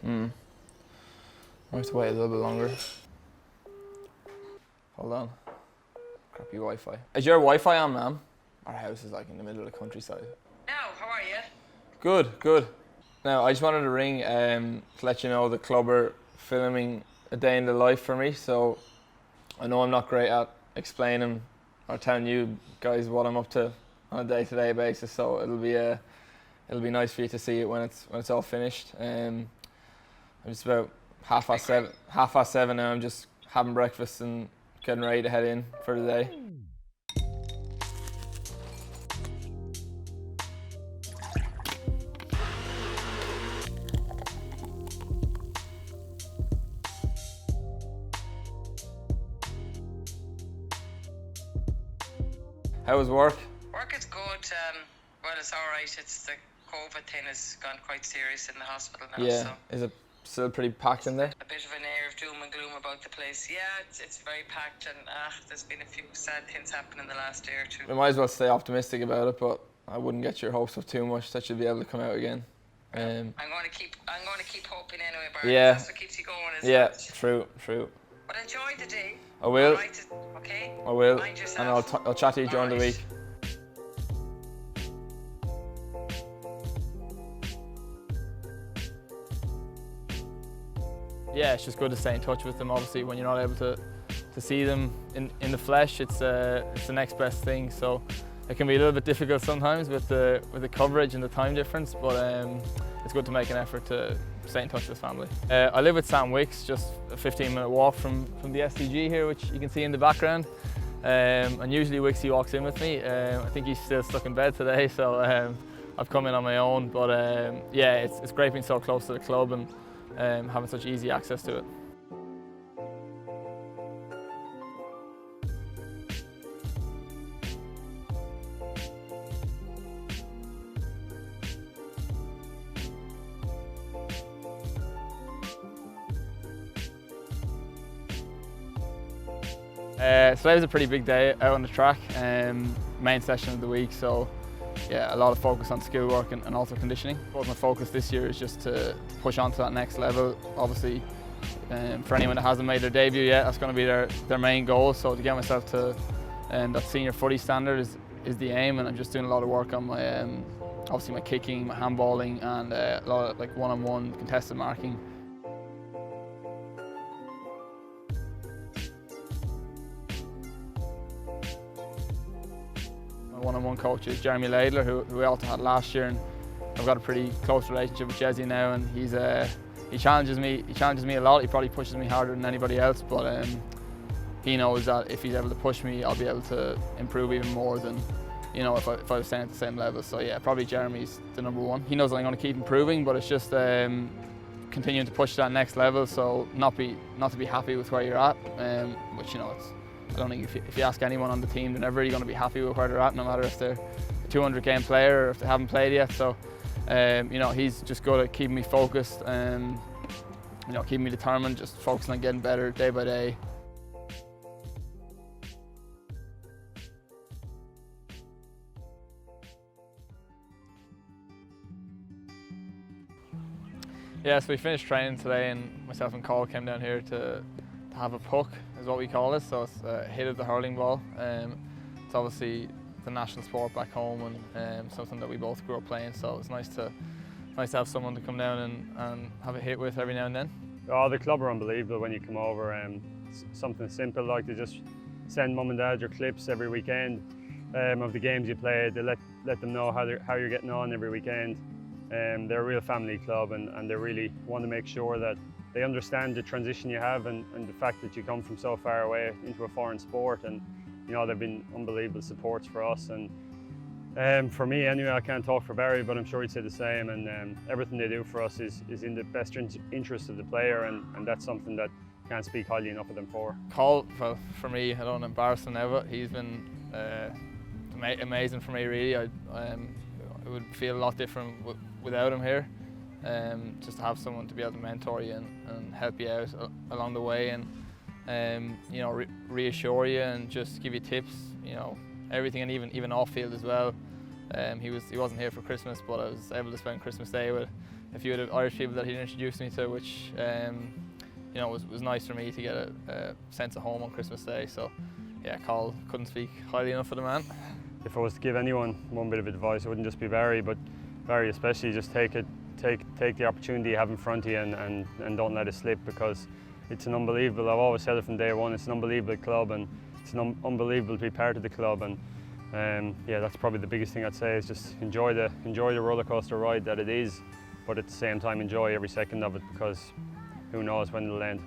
I have to wait a little bit longer. Hold on. Crappy Wi-Fi. Is your Wi-Fi on, ma'am? Our house is like in the middle of the countryside. Now, how are you? Good, good. Now, I just wanted to ring to let you know the club are filming a day in the life for me, so I know I'm not great at explaining or telling you guys what I'm up to on a day-to-day basis, so it'll be nice for you to see it when it's all finished. I'm just about half past seven now. I'm just having breakfast and getting ready to head in for the day. How was work? Work is good. Well, it's all right. It's the COVID thing has gone quite serious in the hospital now. Yeah. So Is it still pretty packed in there? a bit of an air of doom and gloom about the place. Yeah, it's very packed, and there's been a few sad things happening in the last day or two. We might as well stay optimistic about it, but I wouldn't get your hopes up too much that you'll be able to come out again. I'm going to keep hoping anyway, Barry. Yeah. That's what keeps you going, isn't Yeah, it? true. But enjoy the day. I will. Right, okay. I will, Mind and yourself. I'll chat to you during the Alright. week. Yeah, it's just good to stay in touch with them. Obviously, when you're not able to see them in the flesh, it's the next best thing. So it can be a little bit difficult sometimes with the coverage and the time difference, but it's good to make an effort to stay in touch with family. I live with Sam Wicks, just a 15-minute walk from the SDG here, which you can see in the background. And usually Wixie walks in with me. I think he's still stuck in bed today, so I've come in on my own. But yeah, it's great being so close to the club and having such easy access to it. Today was a pretty big day out on the track, main session of the week, so yeah, a lot of focus on skill work and also conditioning. My focus this year is just to push on to that next level. Obviously, for anyone that hasn't made their debut yet, that's going to be their main goal, so to get myself to that senior footy standard is the aim, and I'm just doing a lot of work on my obviously my kicking, my handballing, and a lot of like one-on-one contested marking. One-on-one coach is Jeremy Laidler, who we also had last year, and I've got a pretty close relationship with Jesse now, and he challenges me a lot. He probably pushes me harder than anybody else, but he knows that if he's able to push me, I'll be able to improve even more than, you know, if I was staying at the same level. So yeah, probably Jeremy's the number one. He knows that I'm going to keep improving, but it's just continuing to push to that next level. So not to be happy with where you're at, which, you know, I don't think if you ask anyone on the team, they're never really going to be happy with where they're at, no matter if they're a 200 game player or if they haven't played yet. So, you know, he's just good at keeping me focused and, you know, keeping me determined, just focusing on getting better day by day. Yeah, so we finished training today, and myself and Cole came down here to have a puck, is what we call it. So it's a hit of the hurling ball. It's obviously the national sport back home, and something that we both grew up playing. So it's nice to have someone to come down and have a hit with every now and then. Oh, the club are unbelievable when you come over. Something simple like to just send mum and dad your clips every weekend of the games you played. They let them know how you're getting on every weekend. They're a real family club, and they really want to make sure that they understand the transition you have and the fact that you come from so far away into a foreign sport. And you know, they've been unbelievable supports for us, and for me anyway. I can't talk for Barry, but I'm sure he'd say the same, and everything they do for us is in the best interest of the player, and that's something that can't speak highly enough of them for. Cole, well, for me, I don't want to embarrass him now, but he's been amazing for me, really. It would feel a lot different without him here. Just to have someone to be able to mentor you and help you out along the way, and you know, reassure you and just give you tips, you know, everything, and even off field as well. He wasn't here for Christmas, but I was able to spend Christmas Day with a few of the Irish people that he introduced me to, which you know, was nice for me to get a sense of home on Christmas Day. So yeah, Carl, couldn't speak highly enough of the man. If I was to give anyone one bit of advice, it wouldn't just be Barry, but Barry especially, just take the opportunity you have in front of you and don't let it slip, because it's an unbelievable, I've always said it from day one, it's an unbelievable club, and it's unbelievable to be part of the club. And yeah, that's probably the biggest thing I'd say, is just enjoy the roller coaster ride that it is, but at the same time enjoy every second of it, because who knows when it'll end.